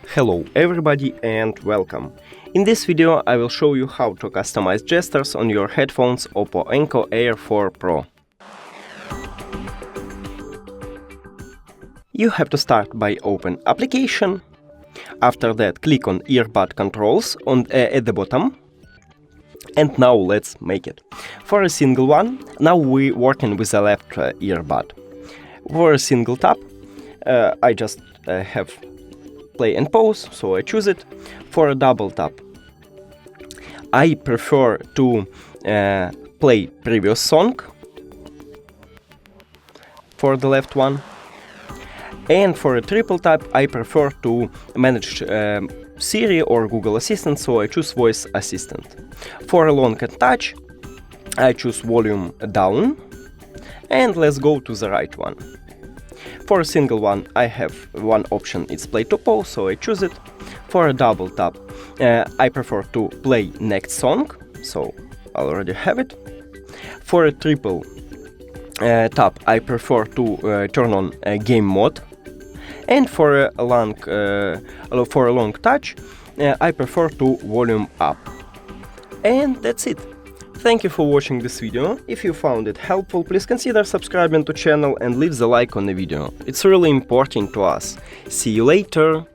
Hello everybody and welcome. In this video I will show you how to customize gestures on your headphones OPPO Enco Air 4 Pro. You have to start by open application. After that click on earbud controls at the bottom. And now let's make it. For a single one, now we're working with the left earbud. For a single tap, I just have play and pause, so I choose it. For a double tap, I prefer to play previous song for the left one. And for a triple tap, I prefer to manage Siri or Google Assistant, so I choose Voice Assistant. For a long touch, I choose volume down, and let's go to the right one. For a single one, I have one option, it's play to pause, so I choose it. For a double tap, I prefer to play next song, so I already have it. For a triple tap, I prefer to turn on game mode. And for a long touch, I prefer to volume up. And that's it. Thank you for watching this video. If you found it helpful, please consider subscribing to channel and leave the like on the video. It's really important to us. See you later!